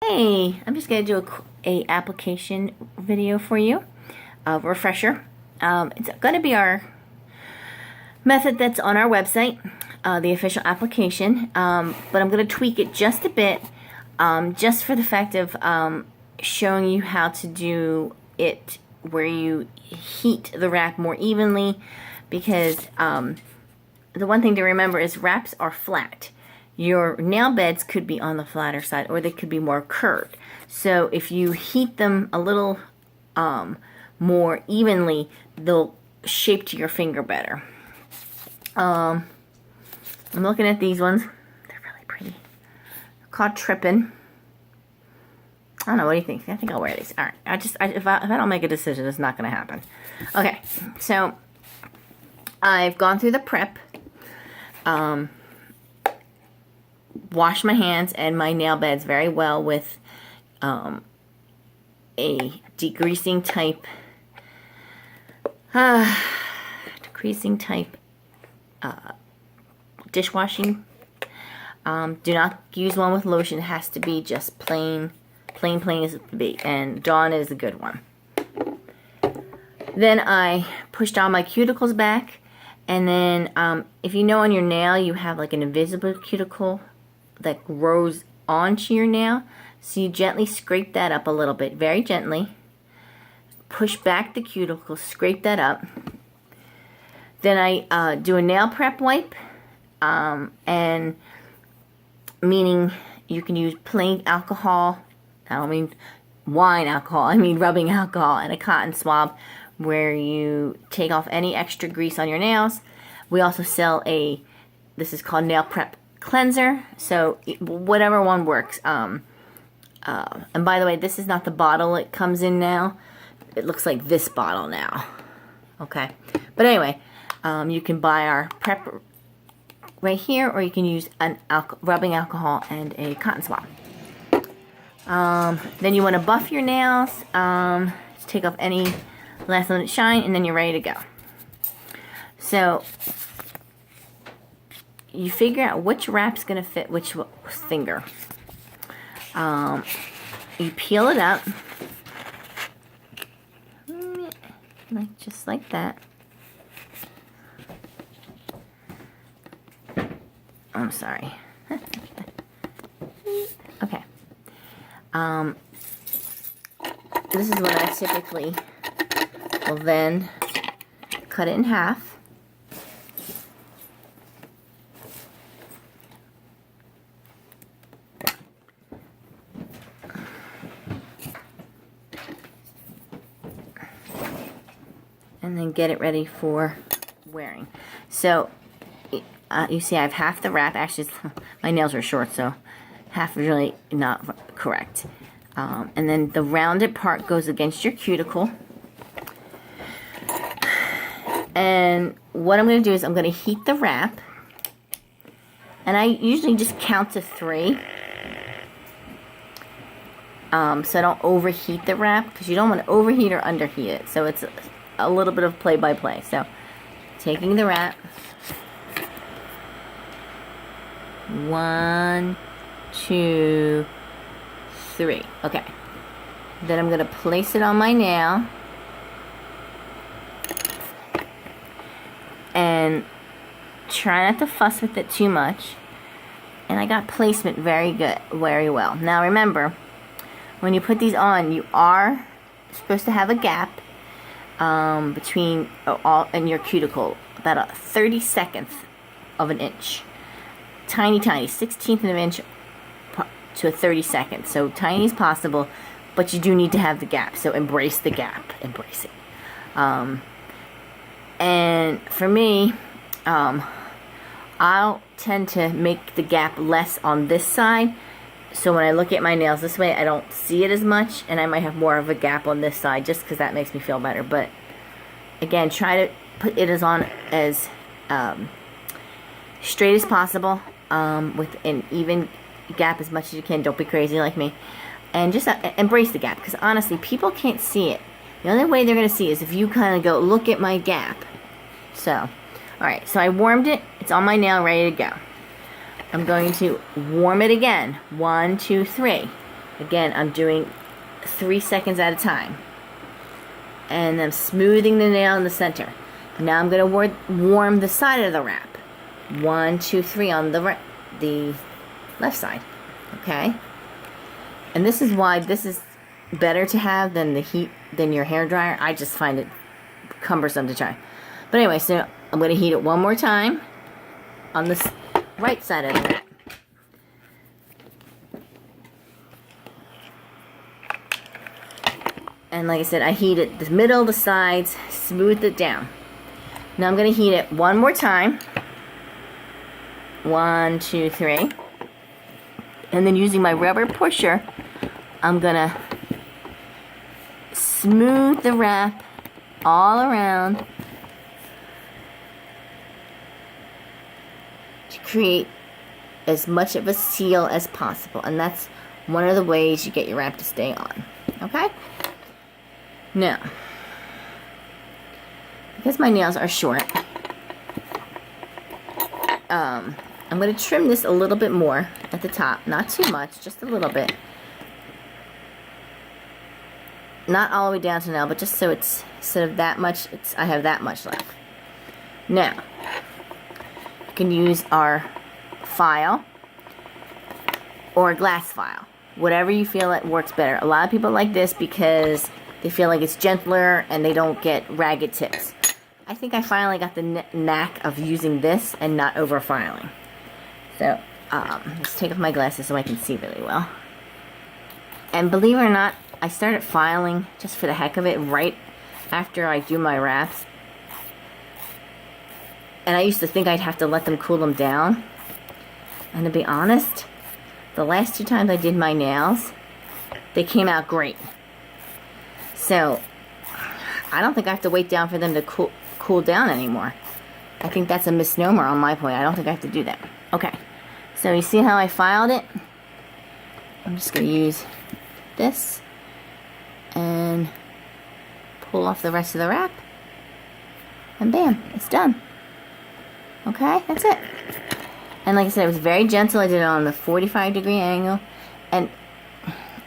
Hey, I'm just going to do a application video for you, a refresher. It's going to be our method that's on our website, the official application, but I'm going to tweak it just a bit, just for the fact of showing you how to do it where you heat the wrap more evenly, because the one thing to remember is wraps are flat. Your nail beds could be on the flatter side, or they could be more curved. So if you heat them a little more evenly, they'll shape to your finger better. I'm looking at these ones. They're really pretty. They're called Trippin'. I don't know, what do you think? I think I'll wear these. All right. If I don't make a decision, it's not going to happen. Okay, so I've gone through the prep. Wash my hands and my nail beds very well with a degreasing type dishwashing. Do not use one with lotion. It has to be just plain as it can be, and Dawn is a good one. Then I pushed all my cuticles back, and then if you know on your nail you have like an invisible cuticle that grows onto your nail, so you gently scrape that up a little bit, very gently. Push back the cuticle, scrape that up. Then I do a nail prep wipe, and meaning you can use plain alcohol. I don't mean wine alcohol, I mean rubbing alcohol, and a cotton swab where you take off any extra grease on your nails. We also sell this is called nail prep cleanser, so whatever one works. And by the way, this is not the bottle it comes in now. It looks like this bottle now. Okay, but anyway, you can buy our prep right here, or you can use an rubbing alcohol and a cotton swab. Then you want to buff your nails, just take off any last minute shine, and then you're ready to go. So you figure out which wrap's going to fit which finger. You peel it up, just like that. I'm sorry. Okay. This is what I typically will then cut it in half. And then get it ready for wearing. So you see I have half the wrap. Actually, my nails are short, so half is really not correct. And then the rounded part goes against your cuticle. And what I'm going to do is I'm going to heat the wrap. And I usually just count to 3. So I don't overheat the wrap, because you don't want to overheat or underheat it. So it's a little bit of play-by-play. So taking the wrap. 1, 2, 3. Okay. Then I'm going to place it on my nail. And try not to fuss with it too much. And I got placement very well. Now remember, when you put these on, you are supposed to have a gap between and your cuticle, about a 32nd of an inch. Tiny, 1/16 of an inch to a 32nd. So tiny as possible, but you do need to have the gap. So embrace the gap. Embrace it. And for me, I'll tend to make the gap less on this side. So when I look at my nails this way, I don't see it as much, and I might have more of a gap on this side, just because that makes me feel better. But again, try to put it as straight as possible, with an even gap as much as you can. Don't be crazy like me, and just embrace the gap, because honestly, people can't see it. The only way they're going to see is if you kind of go, look at my gap. So, alright, so I warmed it. It's on my nail, ready to go. I'm going to warm it again. 1, 2, 3. Again, I'm doing 3 seconds at a time. And I'm smoothing the nail in the center. Now I'm going to warm the side of the wrap. 1, 2, 3 on the left side. Okay? And this is why this is better to have than your hair dryer. I just find it cumbersome to try. But anyway, so I'm going to heat it one more time on the right side of the wrap. And like I said, I heated the middle, the sides, smoothed it down. Now I'm going to heat it one more time. 1, 2, 3. And then using my rubber pusher, I'm going to smooth the wrap all around to create as much of a seal as possible. And that's one of the ways you get your wrap to stay on. Okay? Now, because my nails are short, I'm going to trim this a little bit more at the top. Not too much, just a little bit. Not all the way down to now, but just so it's, instead of that much, I have that much left. Now, you can use our file or a glass file. Whatever you feel that works better. A lot of people like this because they feel like it's gentler and they don't get ragged tips. I think I finally got the knack of using this and not over filing. So, let's take off my glasses so I can see really well. And believe it or not, I started filing just for the heck of it right after I do my wraps. And I used to think I'd have to let them cool them down. And to be honest, the last 2 times I did my nails, they came out great. So, I don't think I have to wait down for them to cool down anymore. I think that's a misnomer on my point. I don't think I have to do that. Okay, so you see how I filed it? I'm just going to use this and pull off the rest of the wrap. And bam, it's done. Okay, that's it. And like I said, it was very gentle. I did it on the 45-degree angle. And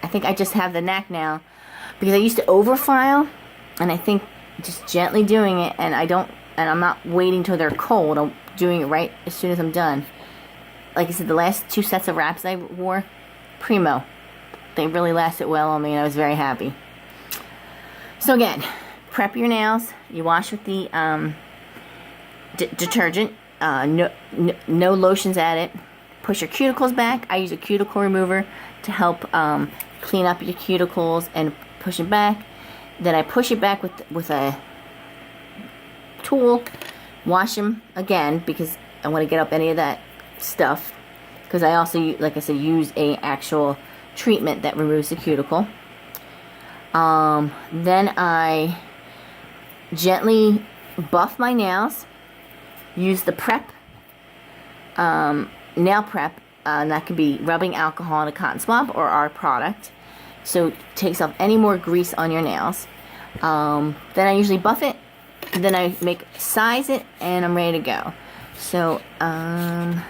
I think I just have the knack now. Because I used to overfile, and I think just gently doing it, and I'm not waiting till they're cold. I'm doing it right as soon as I'm done. Like I said, the last 2 sets of wraps I wore, primo. They really lasted well on me, and I was very happy. So again, prep your nails. You wash with the detergent. No lotions added. Push your cuticles back. I use a cuticle remover to help clean up your cuticles and push it back. Then I push it back with a tool. Wash them again because I want to get up any of that stuff. Because I also, like I said, use a actual treatment that removes the cuticle. Then I gently buff my nails. Use the prep, nail prep, and that could be rubbing alcohol in a cotton swab or our product. So it takes off any more grease on your nails. Then I usually buff it, then I size it, and I'm ready to go. So, I'll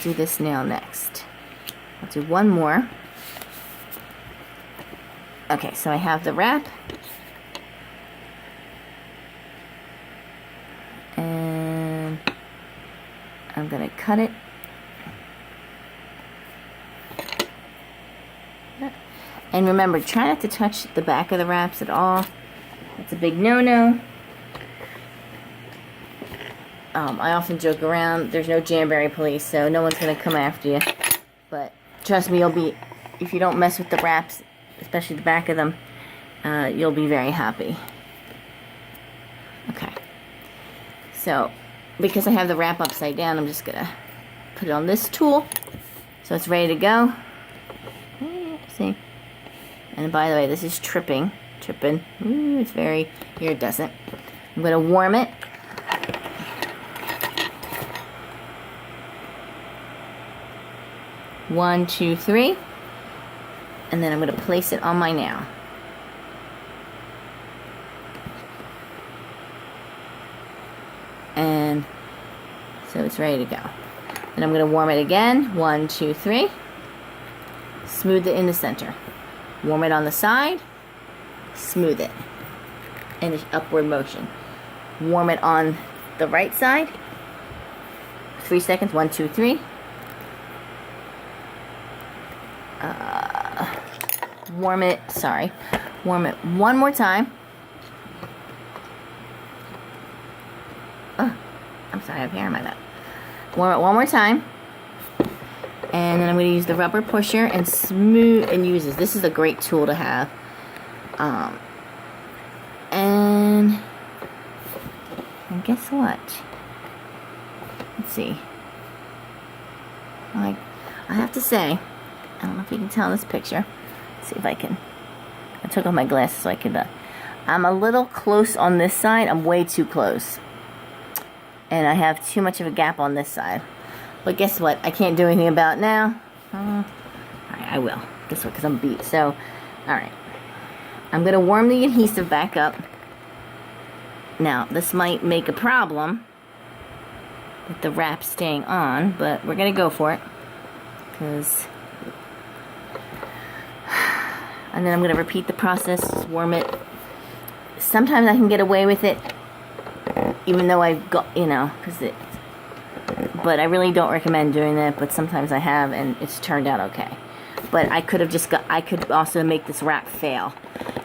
do this nail next. I'll do one more. Okay, so I have the wrap. And I'm going to cut it. And remember, try not to touch the back of the wraps at all. It's a big no-no. I often joke around, there's no Jamberry police, so no one's going to come after you. But trust me, if you don't mess with the wraps, especially the back of them, you'll be very happy. Okay. So, because I have the wrap upside down, I'm just going to put it on this tool. So it's ready to go. See? And by the way, this is tripping. Ooh, it's very, here it doesn't. I'm going to warm it. One, two, three. And then I'm going to place it on my nail. And so it's ready to go. And I'm going to warm it again. 1, 2, 3. smooth it in the center. Warm it on the side, smooth it in an upward motion. Warm it on the right side, 3 seconds, 1, 2, 3. Warm it one more time. Oh, I'm sorry, I have hair in my mouth. Warm it one more time. And then I'm going to use the rubber pusher and smooth and use this. This is a great tool to have. And guess what? Let's see. I have to say, I don't know if you can tell in this picture. Let's see if I can. I took off my glasses so I could. I'm a little close on this side. I'm way too close. And I have too much of a gap on this side. But guess what? I can't do anything about it now. Alright, I will. Guess what? Because I'm beat. So, alright. I'm going to warm the adhesive back up. Now, this might make a problem with the wrap staying on, but we're going to go for it. Because... And then I'm going to repeat the process, warm it. Sometimes I can get away with it, even though I've got, but I really don't recommend doing that, but sometimes I have, and it's turned out okay. But I could also make this wrap fail,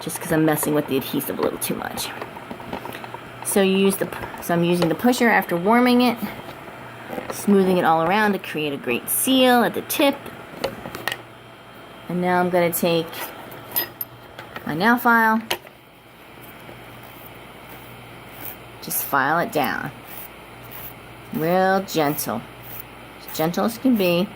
just because I'm messing with the adhesive a little too much. So I'm using the pusher after warming it, smoothing it all around to create a great seal at the tip. And now I'm going to take my nail file, just file it down, real gentle, as gentle as can be.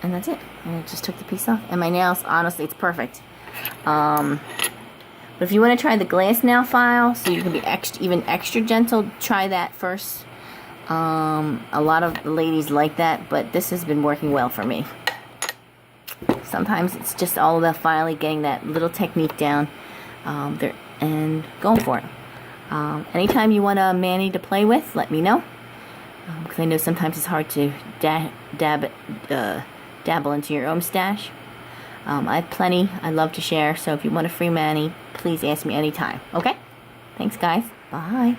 And that's it. And I just took the piece off, and my nails, honestly, it's perfect. But if you want to try the glass nail file, so you can be even extra gentle, try that first. A lot of ladies like that, but this has been working well for me. Sometimes it's just all about finally getting that little technique down there and going for it. Anytime you want a mani to play with, let me know. Because I know sometimes it's hard to dabble into your own stash. I have plenty. I love to share. So if you want a free mani, please ask me anytime. Okay? Thanks, guys. Bye.